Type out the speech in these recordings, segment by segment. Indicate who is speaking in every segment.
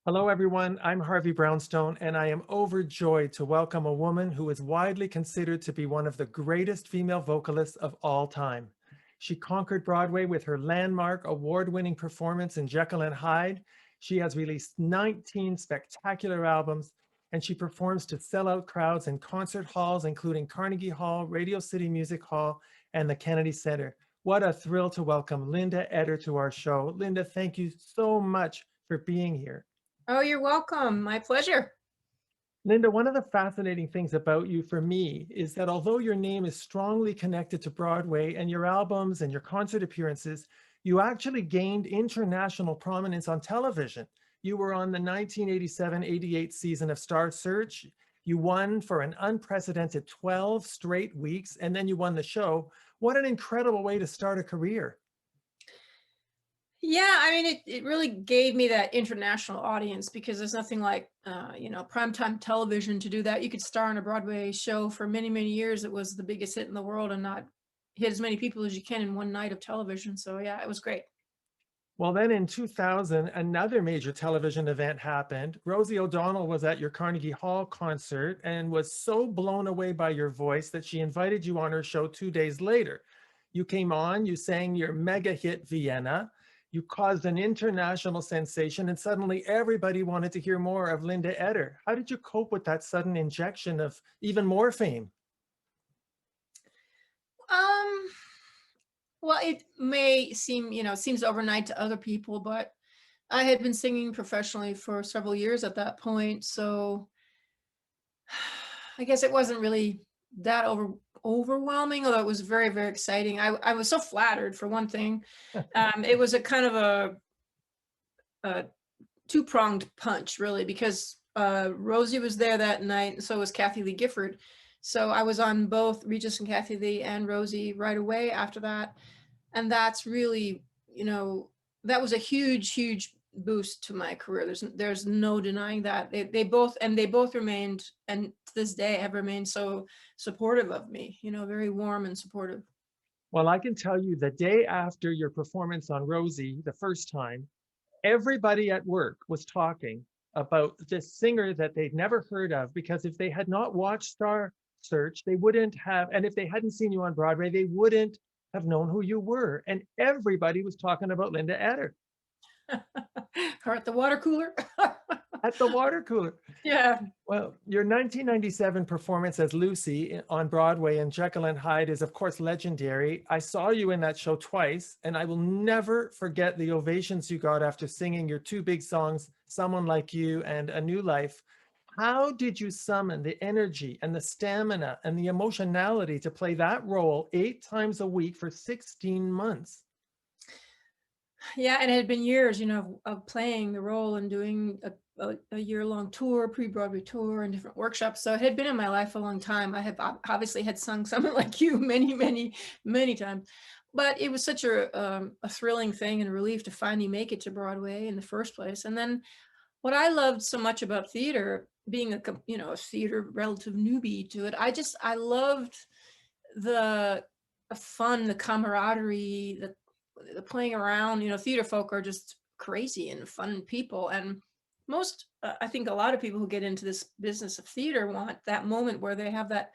Speaker 1: Hello, everyone. I'm Harvey Brownstone, and I am overjoyed to welcome a woman who is widely considered to be one of the greatest female vocalists of all time. She conquered Broadway with her landmark award-winning performance in Jekyll and Hyde. She has released 19 spectacular albums, and she performs to sellout crowds in concert halls, including Carnegie Hall, Radio City Music Hall, and the Kennedy Center. What a thrill to welcome Linda Eder to our show. Linda, thank you so much for being here.
Speaker 2: Oh, you're welcome. My pleasure.
Speaker 1: Linda, one of the fascinating things about you for me is that although your name is strongly connected to Broadway and your albums and your concert appearances, you actually gained international prominence on television. You were on the 1987-88 season of Star Search. You won for an unprecedented 12 straight weeks, and then you won the show. What an incredible way to start a career.
Speaker 2: Yeah, I mean, it really gave me that international audience because there's nothing like, primetime television to do that. You could star in a Broadway show for many, many years. It was the biggest hit in the world and not hit as many people as you can in one night of television. So yeah, it was great.
Speaker 1: Well, then in 2000, another major television event happened. Rosie O'Donnell was at your Carnegie Hall concert and was so blown away by your voice that she invited you on her show 2 days later. You came on, you sang your mega hit Vienna, you caused an international sensation, and suddenly everybody wanted to hear more of Linda Eder. How did you cope with that sudden injection of even more fame?
Speaker 2: Um, well, it may seem, it seems overnight to other people, but I had been singing professionally for several years at that point. So I guess it wasn't really that overwhelming, although it was very, very exciting. I was so flattered for one thing. It was a kind of a two-pronged punch, really, because Rosie was there that night, and so was Kathy Lee Gifford. So I was on both Regis and Kathy Lee and Rosie right away after that. And that's really, that was a huge, huge boost to my career. There's no denying that. They both remained, and to this day have remained so supportive of me, very warm and supportive.
Speaker 1: Well, I can tell you the day after your performance on Rosie, the first time, everybody at work was talking about this singer that they'd never heard of, because if they had not watched Star Search, they wouldn't have, and if they hadn't seen you on Broadway, they wouldn't have known who you were. And everybody was talking about Linda Eder
Speaker 2: Or at the water cooler.
Speaker 1: at the water cooler.
Speaker 2: Yeah.
Speaker 1: Well, your 1997 performance as Lucy on Broadway in Jekyll and Hyde is, of course, legendary. I saw you in that show twice, and I will never forget the ovations you got after singing your two big songs, Someone Like You and A New Life. How did you summon the energy and the stamina and the emotionality to play that role 8 times a week for 16 months?
Speaker 2: Yeah, and it had been years, of playing the role and doing a year-long tour, pre-Broadway tour and different workshops. So it had been in my life a long time. I have obviously had sung Someone Like You many, many, many times. But it was such a thrilling thing and a relief to finally make it to Broadway in the first place. And then what I loved so much about theater, being a theater relative newbie to it, I loved the fun, the camaraderie, the playing around. Theater folk are just crazy and fun people, and I think a lot of people who get into this business of theater want that moment where they have that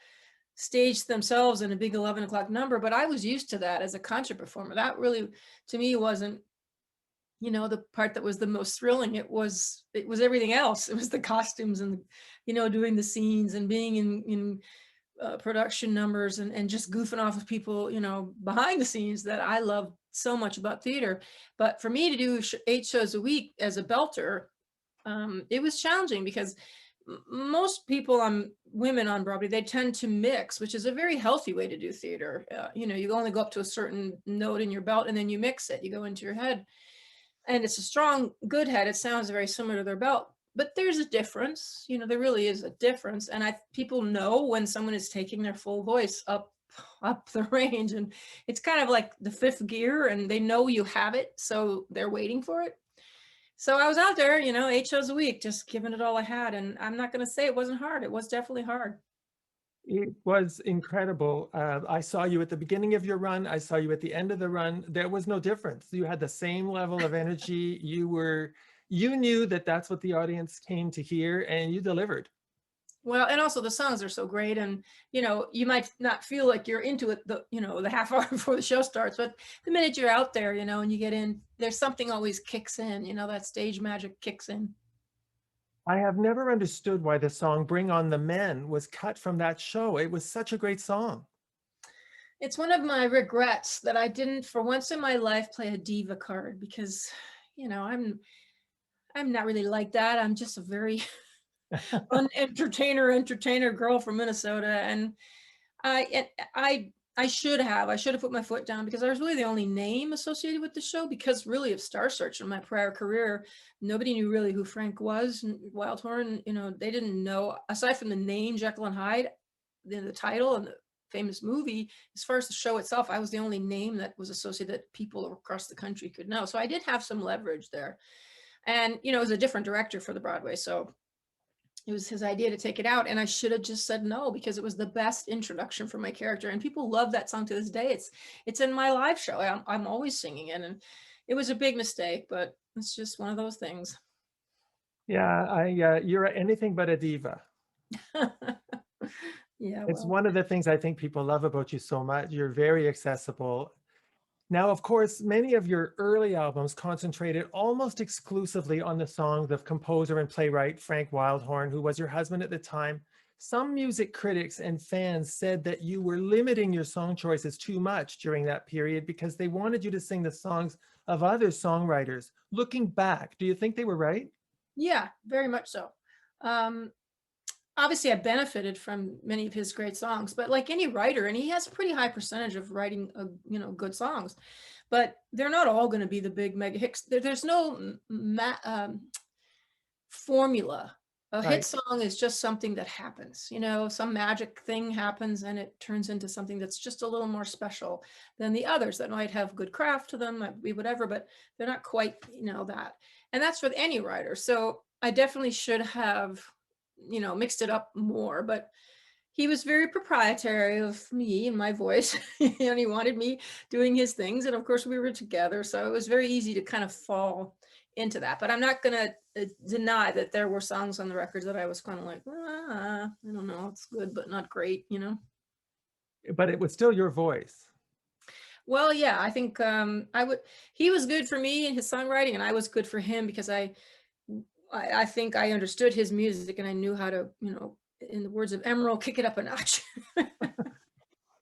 Speaker 2: stage to themselves in a big 11 o'clock number. But I was used to that as a concert performer. That really, to me, wasn't the part that was the most thrilling. It was everything else. It was the costumes and doing the scenes and being in production numbers and just goofing off with people, behind the scenes, that I love so much about theater. But for me to do 8 shows a week as a belter, it was challenging because most people women on Broadway, they tend to mix, which is a very healthy way to do theater. You only go up to a certain note in your belt and then you mix it, you go into your head, and it's a strong, good head. It sounds very similar to their belt. But there's a difference, there really is a difference. And people know when someone is taking their full voice up the range, and it's kind of like the fifth gear, and they know you have it, so they're waiting for it. So I was out there, 8 shows a week, just giving it all I had. And I'm not going to say it wasn't hard. It was definitely hard.
Speaker 1: It was incredible. I saw you at the beginning of your run. I saw you at the end of the run. There was no difference. You had the same level of energy. You were You knew that that's what the audience came to hear, and you delivered.
Speaker 2: Well, and also the songs are so great, and you might not feel like you're into it the half hour before the show starts, but the minute you're out there, and you get in, there's something always kicks in, that stage magic kicks in.
Speaker 1: I have never understood why the song Bring On the Men was cut from that show. It was such a great song.
Speaker 2: It's one of my regrets that I didn't, for once in my life, play a diva card, because I'm not really like that. I'm just a very entertainer girl from Minnesota, and I should have put my foot down, because I was really the only name associated with the show, because really of Star Search in my prior career. Nobody knew really who Frank was, and Wildhorn, they didn't know, aside from the name Jekyll and Hyde, the title and the famous movie. As far as the show itself, I was the only name that was associated that people across the country could know. So I did have some leverage there. And, it was a different director for the Broadway. So it was his idea to take it out, and I should have just said no, because it was the best introduction for my character, and people love that song to this day. It's in my live show. I'm always singing it, and it was a big mistake, but it's just one of those things.
Speaker 1: Yeah, you're anything but a diva.
Speaker 2: Yeah,
Speaker 1: It's
Speaker 2: well,
Speaker 1: one of the things I think people love about you so much. You're very accessible. Now, of course, many of your early albums concentrated almost exclusively on the songs of composer and playwright Frank Wildhorn, who was your husband at the time. Some music critics and fans said that you were limiting your song choices too much during that period because they wanted you to sing the songs of other songwriters. Looking back, do you think they were right?
Speaker 2: yeah, very much so. Um, Obviously I benefited from many of his great songs, but like any writer, and he has a pretty high percentage of writing, good songs, but they're not all going to be the big mega hits. There's no formula. A hit
Speaker 1: Right.
Speaker 2: song is just something that happens, some magic thing happens and it turns into something that's just a little more special than the others that might have good craft to them, might be whatever, but they're not quite, that. And that's with any writer. So I definitely should have, mixed it up more, but he was very proprietary of me and my voice, and he wanted me doing his things. And of course we were together, so it was very easy to kind of fall into that. But I'm not going to deny that there were songs on the records that I was kind of like, I don't know, it's good but not great.
Speaker 1: But it was still your voice.
Speaker 2: Well, yeah, I think he was good for me and his songwriting, and I was good for him, because I think I understood his music, and I knew how to, in the words of Emerald, kick it up a notch.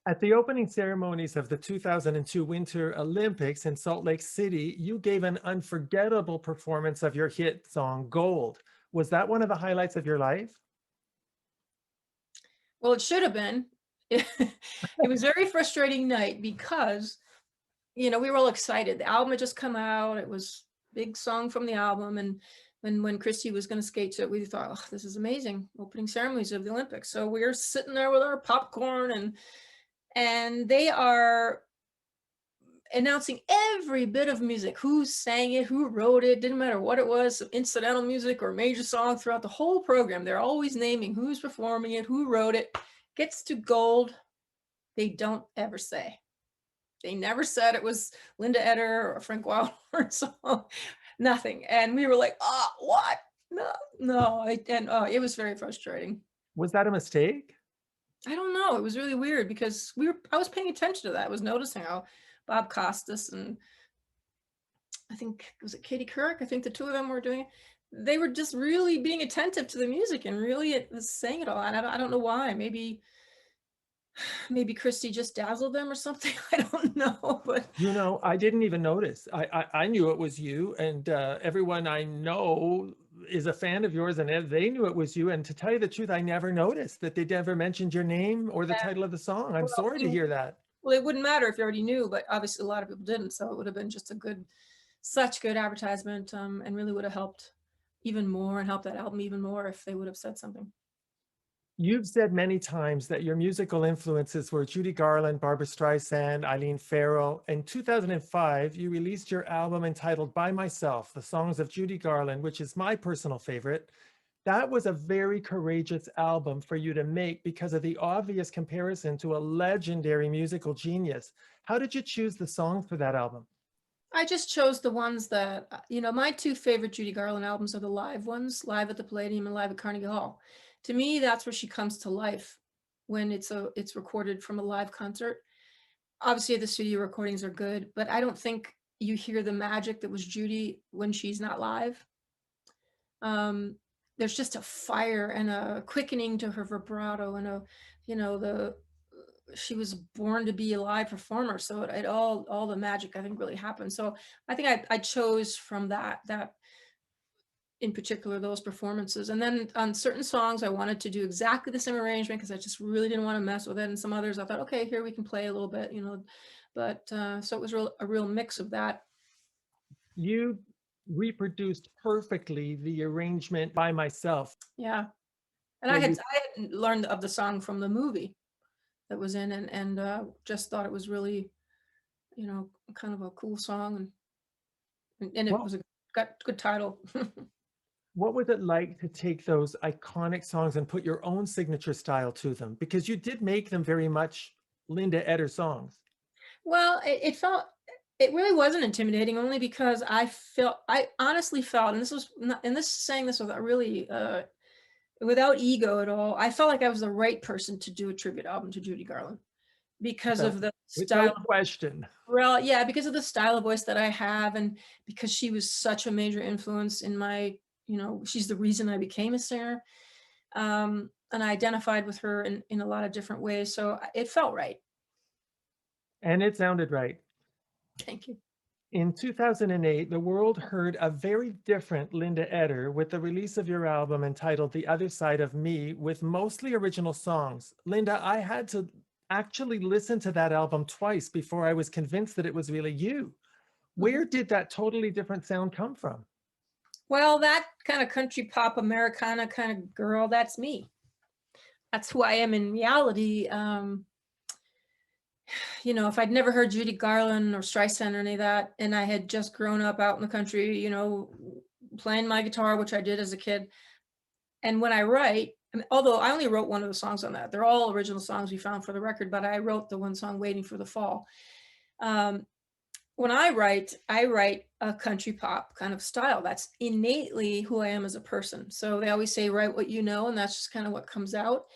Speaker 1: At the opening ceremonies of the 2002 Winter Olympics in Salt Lake City, you gave an unforgettable performance of your hit song, Gold. Was that one of the highlights of your life?
Speaker 2: Well, it should have been. It was a very frustrating night, because, we were all excited. The album had just come out. It was a big song from the album. And when Christy was going to skate to it, we thought, oh, this is amazing. Opening ceremonies of the Olympics. So we were sitting there with our popcorn, and they are announcing every bit of music, who sang it, who wrote it, didn't matter what it was, incidental music or major song. Throughout the whole program, they're always naming who's performing it, who wrote it. Gets to Gold, they don't ever say. They never said it was Linda Eder or Frank Wildhorn song, nothing. And we were like, oh, what? No. It was very frustrating.
Speaker 1: Was that a mistake?
Speaker 2: I don't know. It was really weird, because I was paying attention to that. I was noticing how Bob Costas and I think, was it Katie Couric? I think the two of them were doing it. They were just really being attentive to the music and really saying it all. And I don't know why. Maybe Christy just dazzled them or something. I don't know, but
Speaker 1: I didn't even notice. I knew it was you, and everyone I know is a fan of yours, and they knew it was you. And to tell you the truth, I never noticed that they never mentioned your name or the title of the song. I'm sorry to hear that.
Speaker 2: Well, it wouldn't matter if you already knew, but obviously a lot of people didn't. So it would have been just such good advertisement, and really would have helped even more, and helped that album even more, if they would have said something.
Speaker 1: You've said many times that your musical influences were Judy Garland, Barbra Streisand, Eileen Farrell. In 2005, you released your album entitled By Myself, The Songs of Judy Garland, which is my personal favorite. That was a very courageous album for you to make because of the obvious comparison to a legendary musical genius. How did you choose the songs for that album?
Speaker 2: I just chose the ones that, my two favorite Judy Garland albums are the live ones, Live at the Palladium and Live at Carnegie Hall. To me, that's where she comes to life when it's recorded from a live concert. Obviously, the studio recordings are good, but I don't think you hear the magic that was Judy when she's not live. Um, there's just a fire and a quickening to her vibrato and the she was born to be a live performer, so it all the magic I think really happened. So I think I chose from that in particular those performances, and then on certain songs I wanted to do exactly the same arrangement because I just really didn't want to mess with it, and some others I thought, okay, here we can play a little bit, but so it was a real mix of that.
Speaker 1: You reproduced perfectly the arrangement By Myself,
Speaker 2: Yeah, and
Speaker 1: where you
Speaker 2: I had learned of the song from the movie that was in, and just thought it was really, kind of a cool song, and it
Speaker 1: what
Speaker 2: was a got good title.
Speaker 1: what was it like to take those iconic songs and put your own signature style to them? Because you did make them very much Linda Eder songs.
Speaker 2: Well, it really wasn't intimidating only because I honestly felt, and this was not, and this saying this without really without ego at all. I felt like I was the right person to do a tribute album to Judy Garland because
Speaker 1: Without
Speaker 2: of the
Speaker 1: without
Speaker 2: style.
Speaker 1: question.
Speaker 2: Well, yeah, because of the style of voice that I have, and because she was such a major influence in my, she's the reason I became a singer. And I identified with her in a lot of different ways. So it felt right.
Speaker 1: And it sounded right.
Speaker 2: Thank you.
Speaker 1: In 2008, the world heard a very different Linda Eder with the release of your album entitled The Other Side of Me, with mostly original songs. Linda, I had to actually listen to that album twice before I was convinced that it was really you.
Speaker 2: Mhm.
Speaker 1: Where did that totally different sound come from?
Speaker 2: Well, that kind of country pop Americana kind of girl, that's me. That's who I am in reality. If I'd never heard Judy Garland or Streisand or any of that, and I had just grown up out in the country, playing my guitar, which I did as a kid. And when I write, although I only wrote one of the songs on that, they're all original songs we found for the record, but I wrote the one song, Waiting for the Fall. Um, when I write a country pop kind of style. That's innately who I am as a person. So they always say, write what you know, and that's just kind of what comes out.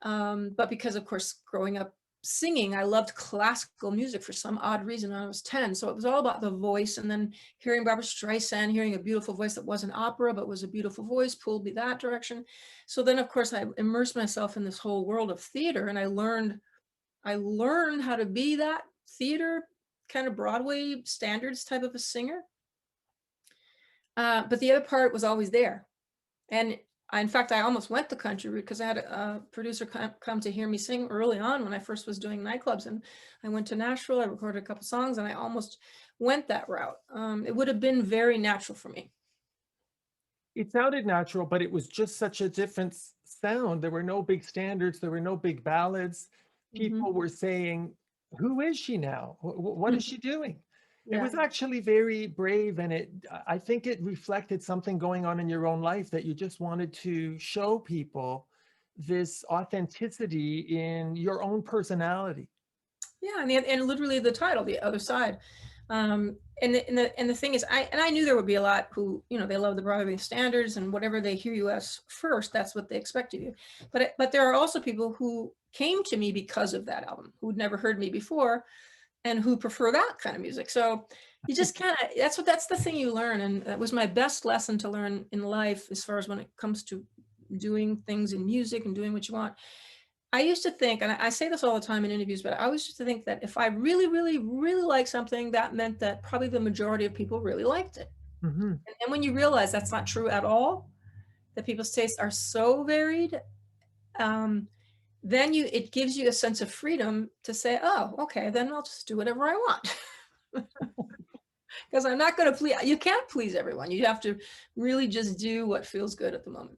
Speaker 2: But because, of course, growing up singing, I loved classical music for some odd reason when I was 10. So it was all about the voice. And then hearing Barbara Streisand, hearing a beautiful voice that wasn't opera, but was a beautiful voice, pulled me that direction. So then, of course, I immersed myself in this whole world of theater, and I learned how to be that theater kind of Broadway standards type of a singer. But the other part was always there. And in fact, I almost went the country route because I had a producer come to hear me sing early on when I first was doing nightclubs. And I went to Nashville, I recorded a couple songs, and I almost went that route. It would have been very natural for me.
Speaker 1: It sounded natural, but it was just such a different sound. There were no big standards, there were no big ballads.
Speaker 2: Mm-hmm.
Speaker 1: People were saying, who is she now? What is she doing? It
Speaker 2: Yeah.
Speaker 1: was actually very brave, and I think it reflected something going on in your own life, that you just wanted to show people this authenticity in your own personality.
Speaker 2: Yeah, and literally the title, The Other Side. And the thing is, I knew there would be a lot who, they love the Broadway standards, and whatever they hear you as first, that's what they expect of you. But there are also people who came to me because of that album, who'd never heard me before, and who prefer that kind of music. So you just kind of, that's the thing you learn. And that was my best lesson to learn in life, as far as when it comes to doing things in music and doing what you want. I used to think, and I say this all the time in interviews, but I always used to think that if I really, really, really like something, that meant that probably the majority of people really liked it.
Speaker 1: Mhm.
Speaker 2: And then when you realize that's not true at all, that people's tastes are so varied, then it gives you a sense of freedom to say, oh, okay, then I'll just do whatever I want. Because I'm not going to please, you can't please everyone. You have to really just do what feels good at the moment.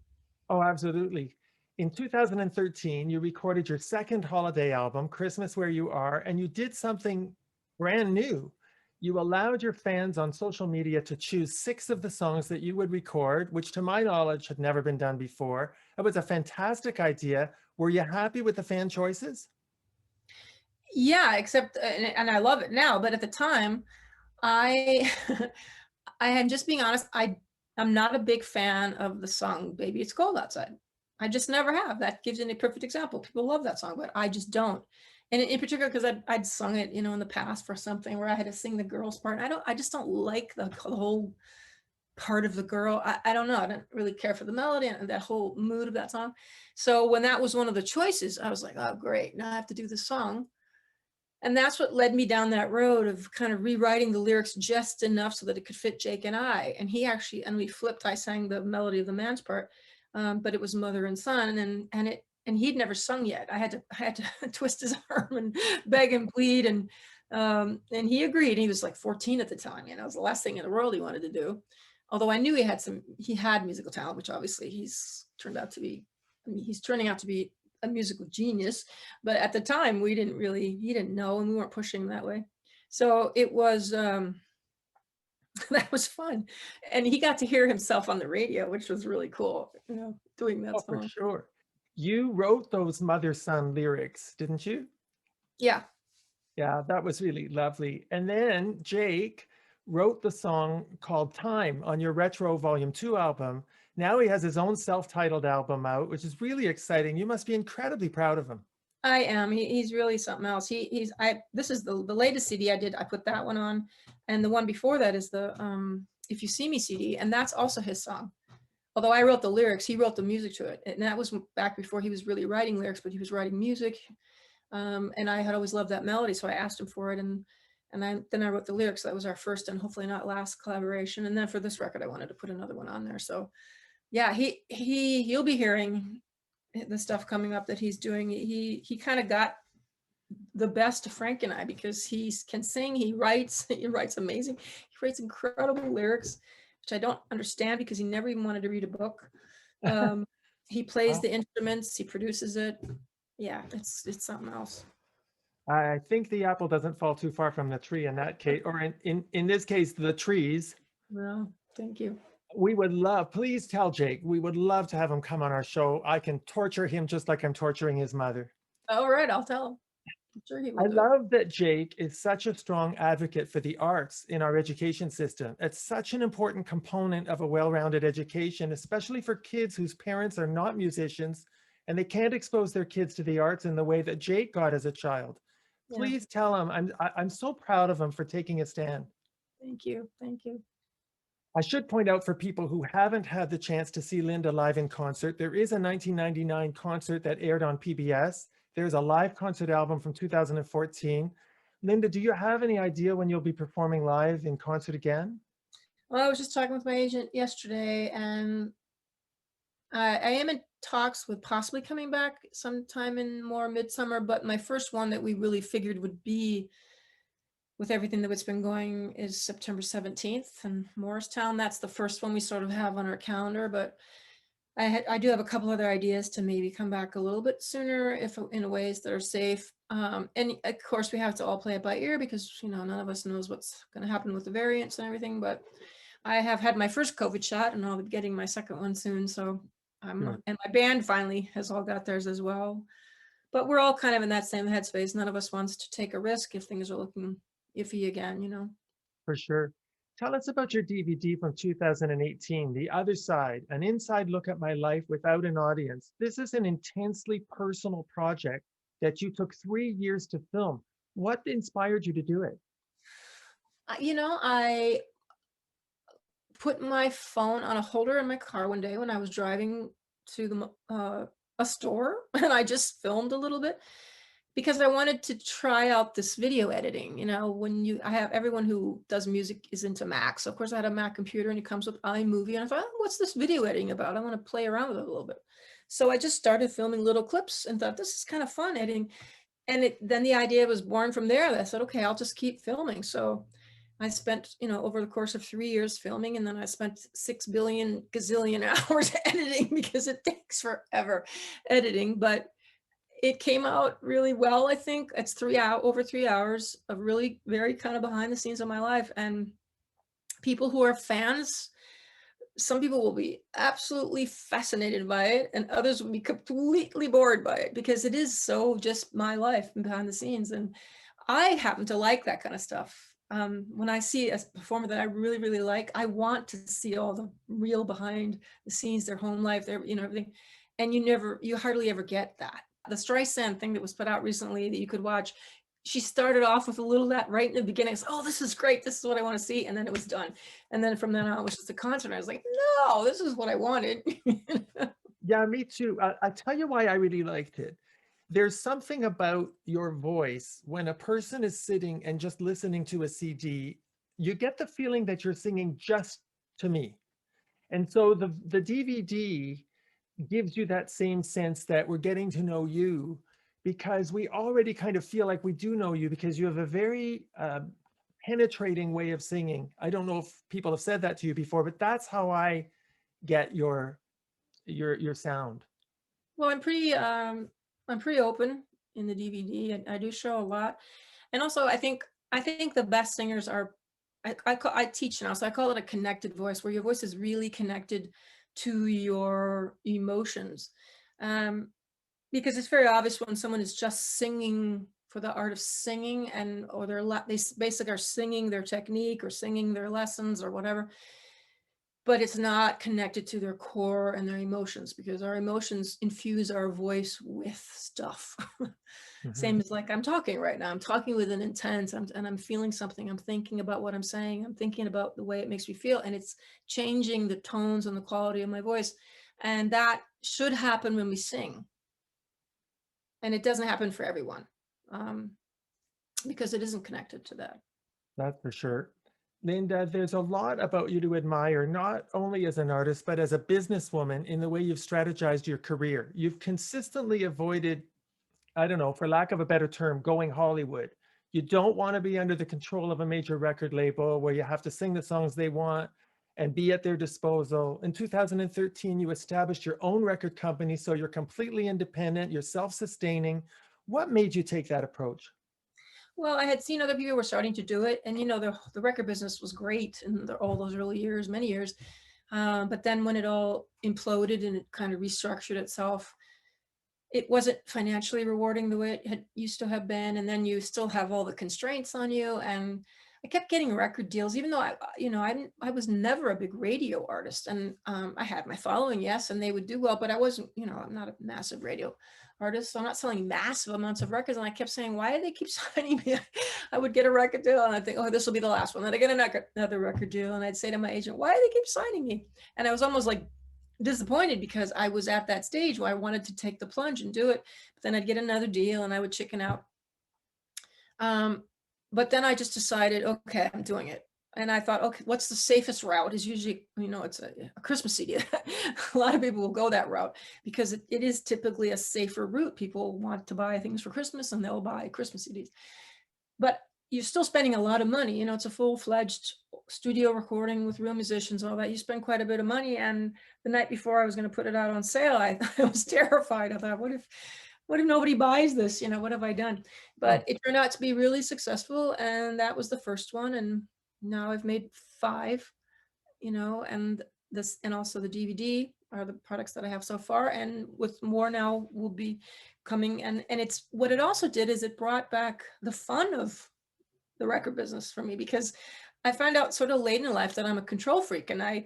Speaker 1: Oh, absolutely. In 2013, you recorded your second holiday album, Christmas Where You Are, and you did something brand new. You allowed your fans on social media to choose 6 of the songs that you would record, which to my knowledge had never been done before. It was a fantastic idea. Were you happy with the fan choices?
Speaker 2: Yeah, except, and I love it now, but at the time, I I am just being honest, I'm not a big fan of the song "Baby It's Cold Outside." I just never have. That gives you a perfect example. People love that song, but I just don't. And in particular, because I'd sung it, in the past for something where I had to sing the girl's part. I just don't like the whole part of the girl. I don't know. I don't really care for the melody and that whole mood of that song. So when that was one of the choices, I was like, oh, great. Now I have to do this song. And that's what led me down that road of kind of rewriting the lyrics just enough so that it could fit Jake and I. And he actually, and we flipped, I sang the melody of the man's part, but it was mother and son. And he'd never sung yet. I had to twist his arm and beg and plead. And he agreed. He was like 14 at the time. It was the last thing in the world he wanted to do. Although I knew he had musical talent, which obviously he's turning out to be a musical genius. But at the time he didn't know, and we weren't pushing him that way. So it was, that was fun. And he got to hear himself on the radio, which was really cool, doing that
Speaker 1: Oh, for
Speaker 2: song.
Speaker 1: sure. You wrote those mother-son lyrics, didn't you?
Speaker 2: Yeah.
Speaker 1: Yeah, that was really lovely. And then Jake wrote the song called Time on your Retro Volume 2 album. Now he has his own self-titled album out, which is really exciting. You must be incredibly proud of him.
Speaker 2: I am. He's really something else. This is the latest CD I did. I put that one on. And the one before that is the If You See Me CD. And that's also his song. Although I wrote the lyrics, he wrote the music to it. And that was back before he was really writing lyrics, but he was writing music. And I had always loved that melody. So I asked him for it. And then I wrote the lyrics. That was our first and hopefully not last collaboration. And then for this record, I wanted to put another one on there. So yeah, he'll be hearing the stuff coming up that he's doing. He kind of got the best of Frank and I, because he can sing, he writes amazing. He writes incredible lyrics, which I don't understand because he never even wanted to read a book. He plays
Speaker 1: Wow.
Speaker 2: the instruments, he produces it. Yeah, it's something else.
Speaker 1: I think the apple doesn't fall too far from the tree in that case, or in this case, the trees.
Speaker 2: Well, thank you.
Speaker 1: We would love, please tell Jake, we would love to have him come on our show. I can torture him just like I'm torturing his mother.
Speaker 2: All right, I'll tell him. I'm sure he
Speaker 1: I
Speaker 2: will do it.
Speaker 1: love that Jake is such a strong advocate for the arts in our education system. It's such an important component of a well-rounded education, especially for kids whose parents are not musicians and they can't expose their kids to the arts in the way that Jake got as a child.
Speaker 2: Yeah,
Speaker 1: Please tell him I'm so proud of him for taking a stand.
Speaker 2: thank you. Thank you.
Speaker 1: I should point out for people who haven't had the chance to see Linda live in concert, there is a 1999 concert that aired on PBS. There's a live concert album from 2014. Linda, do you have any idea when you'll be performing live in concert again?
Speaker 2: Well, I was just talking with my agent yesterday, and I am in talks with possibly coming back sometime in more midsummer, but my first one that we really figured would be, with everything that's been going, is September 17th in Morristown. That's the first one we sort of have on our calendar, but I do have a couple other ideas to maybe come back a little bit sooner, if in ways that are safe. And of course we have to all play it by ear, because none of us knows what's going to happen with the variants and everything. But I have had my first COVID shot, and I'll be getting my second one soon. So and my band finally has all got theirs as well. But we're all kind of in that same headspace. None of us wants to take a risk if things are looking iffy again.
Speaker 1: For sure. Tell us about your DVD from 2018, The Other Side, an inside look at my life without an audience. This is an intensely personal project that you took 3 years to film. What inspired you to do it?
Speaker 2: I put my phone on a holder in my car one day when I was driving to a store, and I just filmed a little bit because I wanted to try out this video editing. I have everyone who does music is into Mac. So of course I had a Mac computer, and it comes with iMovie, and I thought, what's this video editing about? I want to play around with it a little bit. So I just started filming little clips and thought, this is kind of fun editing. And then the idea was born from there. I said, okay, I'll just keep filming. So I spent, over the course of 3 years filming, and then I spent 6 billion gazillion hours editing, because it takes forever editing, but it came out really well. I think it's over 3 hours of really very kind of behind the scenes of my life. And people who are fans, some people will be absolutely fascinated by it, and others will be completely bored by it, because it is so just my life behind the scenes. And I happen to like that kind of stuff. when I see a performer that I really, really like, I want to see all the real behind the scenes, their home life, their, everything. And you hardly ever get that. The Streisand thing that was put out recently that you could watch, she started off with a little of that right in the beginning. It's, oh, this is great. This is what I want to see. And then it was done. And then from then on, it was just a concert. I was like, no, this is what I wanted.
Speaker 1: Yeah, me too. I tell you why I really liked it. There's something about your voice when a person is sitting and just listening to a CD, you get the feeling that you're singing just to me. And so the DVD gives you that same sense that we're getting to know you, because we already kind of feel like we do know you, because you have a very penetrating way of singing. I don't know if people have said that to you before, but that's how I get your sound.
Speaker 2: Well, I'm pretty open in the DVD, and I do show a lot. And also, I think the best singers are, I teach now, so I call it a connected voice, where your voice is really connected to your emotions. Um, because it's very obvious when someone is just singing for the art of singing, and or basically are singing their technique or singing their lessons or whatever, but it's not connected to their core and their emotions, because our emotions infuse our voice with stuff.
Speaker 1: Mhm.
Speaker 2: Same as like I'm talking right now. I'm talking with an intent, and I'm feeling something. I'm thinking about what I'm saying. I'm thinking about the way it makes me feel, and it's changing the tones and the quality of my voice. And that should happen when we sing. And it doesn't happen for everyone, um, because it isn't connected to that.
Speaker 1: That's for sure. Linda, there's a lot about you to admire, not only as an artist, but as a businesswoman in the way you've strategized your career. You've consistently avoided, I don't know, for lack of a better term, going Hollywood. You don't want to be under the control of a major record label where you have to sing the songs they want and be at their disposal. In 2013, you established your own record company, so you're completely independent, you're self-sustaining. What made you take that approach?
Speaker 2: Well, I had seen other people were starting to do it, and the record business was great in all those early years, many years. But then when it all imploded and it kind of restructured itself, it wasn't financially rewarding the way it had used to have been. And then you still have all the constraints on you. And I kept getting record deals, even though I was never a big radio artist. And I had my following, yes, and they would do well, but I wasn't, I'm not a massive radio artist. So I'm not selling massive amounts of records. And I kept saying, why do they keep signing me? I would get a record deal and I'd think, oh, this will be the last one. Then I get another record deal. And I'd say to my agent, why do they keep signing me? And I was almost like disappointed, because I was at that stage where I wanted to take the plunge and do it, but then I'd get another deal and I would chicken out. But then I just decided, okay, I'm doing it. And I thought, okay, what's the safest route? Is usually, it's a Christmas CD. A lot of people will go that route because it is typically a safer route. People want to buy things for Christmas and they'll buy Christmas CDs. But you're still spending a lot of money. It's a full-fledged studio recording with real musicians, all that. You spend quite a bit of money. And the night before I was going to put it out on sale, I was terrified. I thought, what if nobody buys this? What have I done?
Speaker 1: Oh,
Speaker 2: But it turned out to be really successful. And that was the first one. And now I've made 5, and and also the DVD are the products that I have so far. And with more now will be coming. And it's what it also did is it brought back the fun of the record business for me, because I found out sort of late in life that I'm a control freak, and I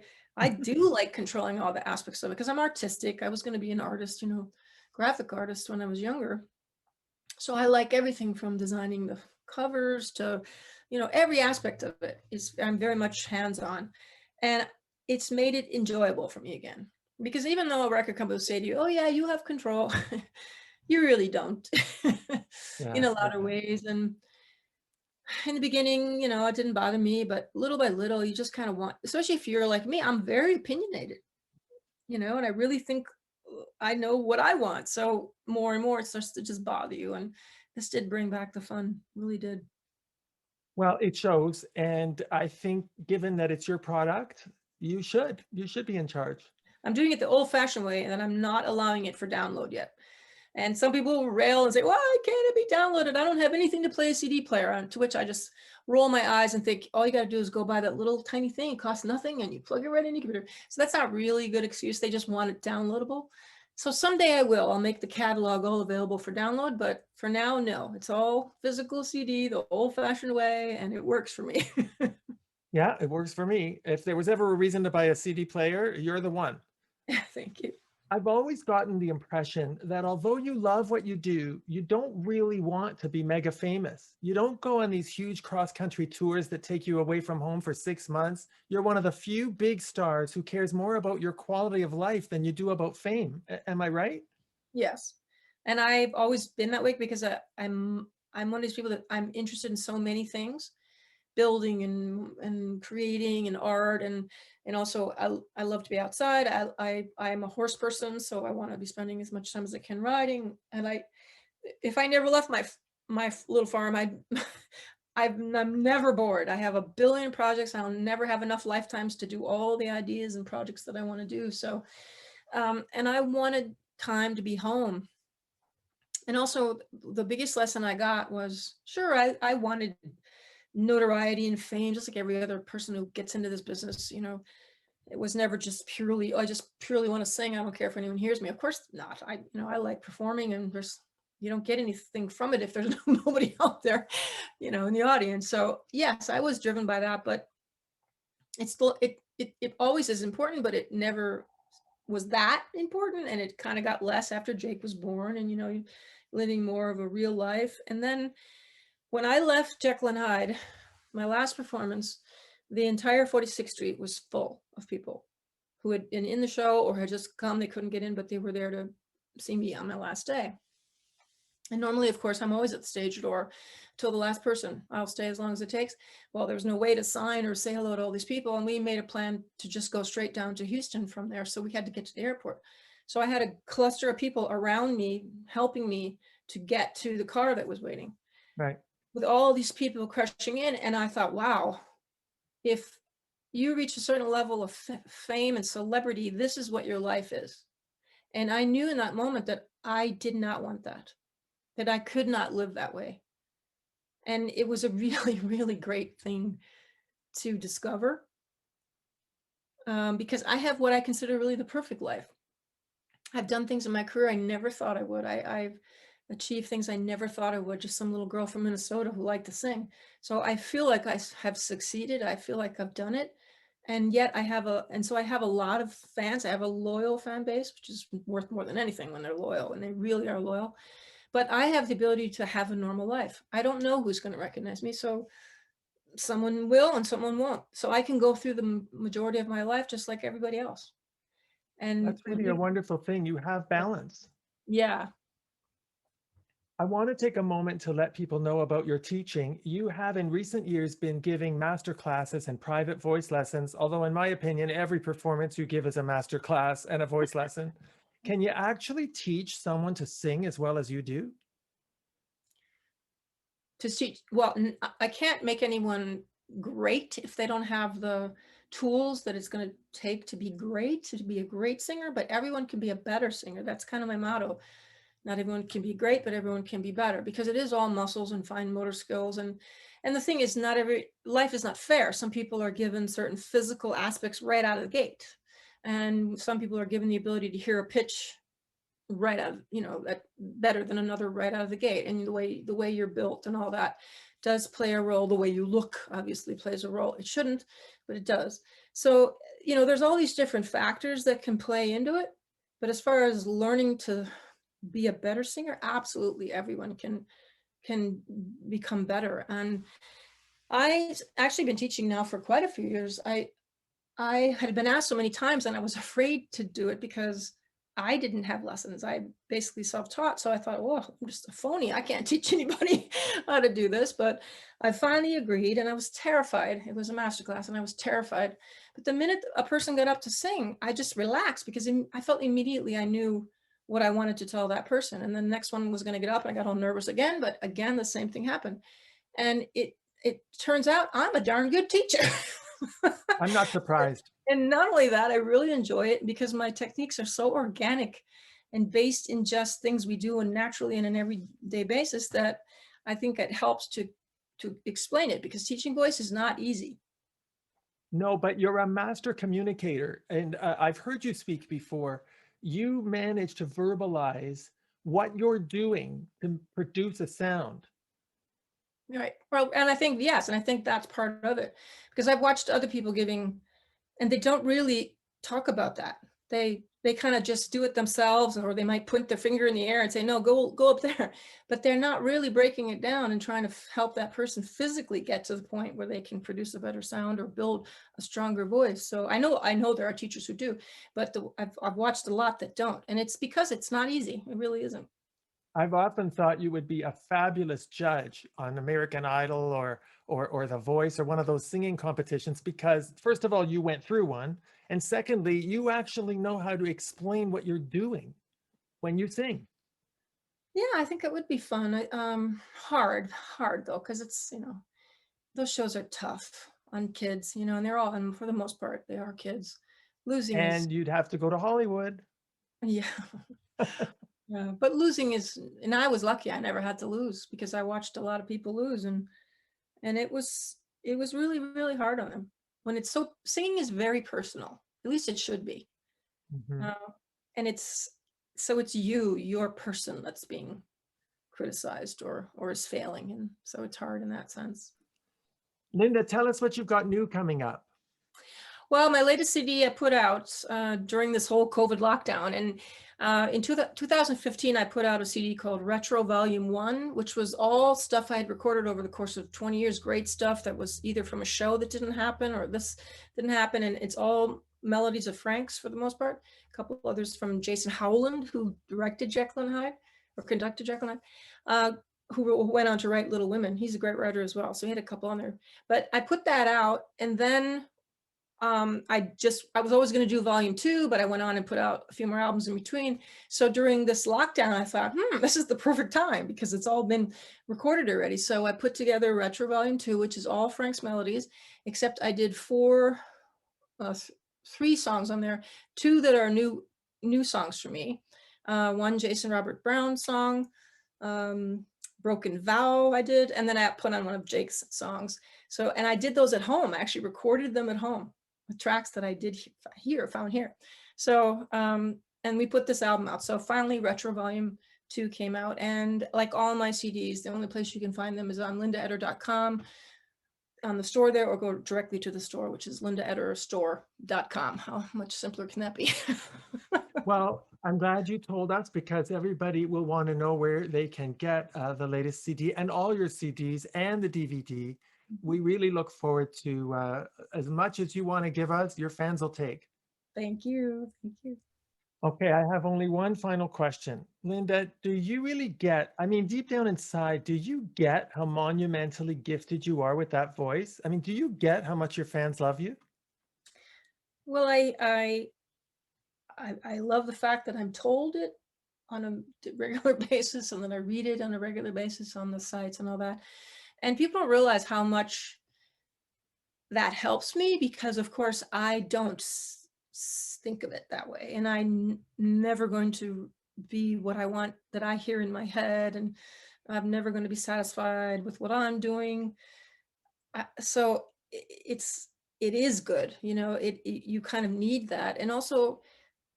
Speaker 2: do like controlling all the aspects of it because I'm artistic. I was going to be an artist, graphic artist when I was younger. So I like everything from designing the covers to, every aspect of it is, I'm very much hands-on, and it's made it enjoyable for me again. Because even though a record company will say to you, oh yeah, you have control, you really don't in
Speaker 1: yeah.
Speaker 2: a lot of ways. And in the beginning, it didn't bother me, but little by little, you just kind of want, especially if you're like me, I'm very opinionated, and I really think I know what I want. So more and more, it starts to just bother you. And this did bring back the fun, really did.
Speaker 1: Well, it shows. And I think given that it's your product, you should be in charge.
Speaker 2: I'm doing it the old fashioned way, and I'm not allowing it for download yet. And some people will rail and say, why can't it be downloaded? I don't have anything to play a CD player on. To which I just roll my eyes and think, all you got to do is go buy that little tiny thing. It costs nothing and you plug it right in your computer. So that's not really a good excuse. They just want it downloadable. So someday I will. I'll make the catalog all available for download, but for now, no. It's all physical CD, the old-fashioned way, and it works for me.
Speaker 1: Yeah, it works for me. If there was ever a reason to buy a CD player, you're the one.
Speaker 2: Thank you.
Speaker 1: I've always gotten the impression that although you love what you do, you don't really want to be mega famous. You don't go on these huge cross-country tours that take you away from home for 6 months. You're one of the few big stars who cares more about your quality of life than you do about fame. Am I right?
Speaker 2: Yes. And I've always been that way because I'm one of these people that I'm interested in so many things, building and creating and art and also I love to be outside. I'm a horse person, so I want to be spending as much time as I can riding. And if I never left my little farm, I'm never bored. I have a billion projects. I'll never have enough lifetimes to do all the ideas and projects that I want to do. So and I wanted time to be home. And also the biggest lesson I got was, sure, I wanted notoriety and fame, just like every other person who gets into this business. It was never just purely, "Oh, I just purely want to sing. I don't care if anyone hears me." Of course not. I like performing, and you don't get anything from it if there's nobody out there, in the audience. So yes, I was driven by that, but it's still, it always is important, but it never was that important, and it kind of got less after Jake was born, and living more of a real life. And then when I left Jekyll and Hyde, my last performance, the entire 46th Street was full of people who had been in the show or had just come. They couldn't get in, but they were there to see me on my last day. And normally, of course, I'm always at the stage door till the last person. I'll stay as long as it takes. Well, there was no way to sign or say hello to all these people. And we made a plan to just go straight down to Houston from there. So we had to get to the airport. So I had a cluster of people around me, helping me to get to the car that was waiting,
Speaker 1: Right.
Speaker 2: with all these people crushing in. And I thought, wow, if you reach a certain level of fame and celebrity, this is what your life is. And I knew in that moment that I did not want that I could not live that way. And it was a really, really great thing to discover, because I have what I consider really the perfect life. I've done things in my career I never thought I would. I've achieved things I never thought I would, just some little girl from Minnesota who liked to sing. So I feel like I have succeeded. I feel like I've done it. And yet so I have a lot of fans. I have a loyal fan base, which is worth more than anything when they're loyal, and they really are loyal. But I have the ability to have a normal life. I don't know who's going to recognize me. So someone will and someone won't. So I can go through the majority of my life just like everybody else. And
Speaker 1: That's really a wonderful thing. You have balance.
Speaker 2: yeah.
Speaker 1: I want to take a moment to let people know about your teaching. You have in recent years been giving master classes and private voice lessons, although in my opinion, every performance you give is a master class and a voice lesson. Can you actually teach someone to sing as well as you do?
Speaker 2: To teach, well, I can't make anyone great if they don't have the tools that it's going to take to be great, to be a great singer, but everyone can be a better singer. That's kind of my motto. Not everyone can be great, but everyone can be better, because it is all muscles and fine motor skills. And the thing is, not every life is not fair. Some people are given certain physical aspects right out of the gate. And some people are given the ability to hear a pitch right out of, that better than another right out of the gate. And the way you're built and all that does play a role. The way you look obviously plays a role. It shouldn't, but it does. So, there's all these different factors that can play into it. But as far as learning to be a better singer, absolutely everyone can become better. And I've actually been teaching now for quite a few years. I had been asked so many times, and I was afraid to do it because I didn't have lessons. I basically self-taught. So I thought, well, I'm just a phony. I can't teach anybody how to do this. But I finally agreed, and I was terrified. It was a masterclass, and I was terrified. But the minute a person got up to sing, I just relaxed, because I felt immediately I knew what I wanted to tell that person. And then the next one was going to get up, and I got all nervous again. But again, the same thing happened. And it turns out I'm a darn good teacher.
Speaker 1: I'm not surprised.
Speaker 2: And not only that, I really enjoy it because my techniques are so organic and based in just things we do and naturally in an everyday basis, that I think it helps to explain it, because teaching voice is not easy.
Speaker 1: No, but you're a master communicator. And I've heard you speak before. you manage to verbalize what you're doing to produce a sound.
Speaker 2: Right. Well, and I think, yes, and I think that's part of it, because I've watched other people giving, and they don't really talk about that. They kind of just do it themselves, or they might point their finger in the air and say, no, go up there. But they're not really breaking it down and trying to help that person physically get to the point where they can produce a better sound or build a stronger voice. So I know there are teachers who do, but I've watched a lot that don't. And it's because it's not easy. It really isn't.
Speaker 1: I've often thought you would be a fabulous judge on American Idol or The Voice or one of those singing competitions because first of all, you went through one. And secondly, you actually know how to explain what you're doing when you sing.
Speaker 2: Yeah, I think it would be fun. Hard though, because it's, those shows are tough on kids, and they're all, and for the most part, they are kids. Losing is,
Speaker 1: And you'd have to go to Hollywood.
Speaker 2: yeah, yeah, but losing is, and I was lucky. I never had to lose because I watched a lot of people lose, and it was really, really hard on them. When it's so, singing is very personal. At least it should be.
Speaker 1: Mhm.
Speaker 2: Uh, and it's your person that's being criticized or is failing, and so it's hard in that sense.
Speaker 1: Linda, tell us what you've got new coming up.
Speaker 2: Well, my latest CD I put out during this whole COVID lockdown, and in 2015 I put out a CD called Retro Volume 1, which was all stuff I had recorded over the course of 20 years, great stuff that was either from a show that didn't happen or this didn't happen, and it's all melodies of Frank's for the most part, a couple others from Jason Howland, who directed Jekyll and Hyde, or conducted Jekyll and Hyde, who went on to write Little Women. He's a great writer as well, so he had a couple on there. But I put that out, and then I was always going to do volume 2, but I went on and put out a few more albums in between. So during this lockdown, I thought, this is the perfect time because it's all been recorded already. So I put together Retro Volume 2, which is all Frank's melodies, except I did 3 songs on there, 2 that are new songs for me. One Jason Robert Brown song, Broken Vow I did, and then I put on one of Jake's songs. So, and I did those at home. I actually recorded them at home, the tracks that I did found here. So, and we put this album out. So finally Retro Volume 2 came out, and like all my CDs, the only place you can find them is on lindaeder.com, on the store there, or go directly to the store, which is lindaederstore.com. How much simpler can that be?
Speaker 1: Well, I'm glad you told us because everybody will want to know where they can get the latest CD and all your CDs and the DVD. We really look forward to as much as you want to give us, your fans will take.
Speaker 2: Thank you. Thank you.
Speaker 1: Okay, I have only one final question. Linda, do you really get, I mean, deep down inside, do you get how monumentally gifted you are with that voice? I mean, do you get how much your fans love you?
Speaker 2: Well, I love the fact that I'm told it on a regular basis, and then I read it on a regular basis on the sites and all that. And people don't realize how much that helps me because, of course, I don't think of it that way. And I'm never going to be what I want, that I hear in my head. And I'm never going to be satisfied with what I'm doing. So it is good. You kind of need that. And also,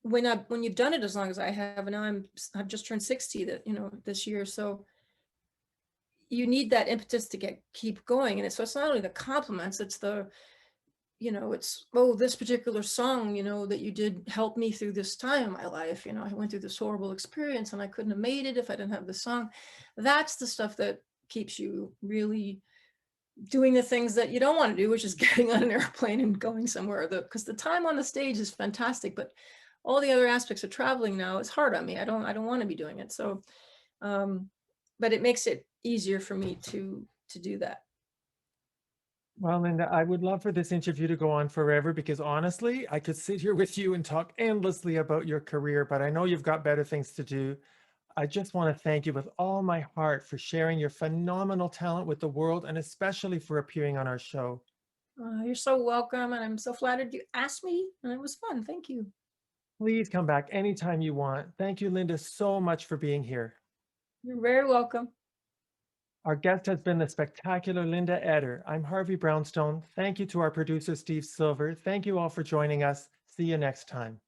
Speaker 2: when you've done it as long as I have, and now I've just turned 60 this year, so you need that impetus to keep going. And so it's not only the compliments, it's this particular song that you did help me through this time in my life. I went through this horrible experience and I couldn't have made it if I didn't have the song. That's the stuff that keeps you really doing the things that you don't want to do, which is getting on an airplane and going somewhere, because the time on the stage is fantastic, but all the other aspects of traveling now is hard on me. I don't want to be doing it. So, but it makes it easier for me to do that.
Speaker 1: Well, Linda, I would love for this interview to go on forever because honestly, I could sit here with you and talk endlessly about your career, but I know you've got better things to do. I just want to thank you with all my heart for sharing your phenomenal talent with the world and especially for appearing on our show.
Speaker 2: You're so welcome, and I'm so flattered you asked me, and it was fun. Thank you.
Speaker 1: Please come back anytime you want. Thank you, Linda, so much for being here.
Speaker 2: You're very welcome.
Speaker 1: Our guest has been the spectacular Linda Eder. I'm Harvey Brownstone. Thank you to our producer, Steve Silver. Thank you all for joining us. See you next time.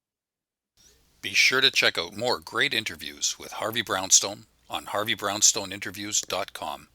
Speaker 3: Be sure to check out more great interviews with Harvey Brownstone on harveybrownstoneinterviews.com.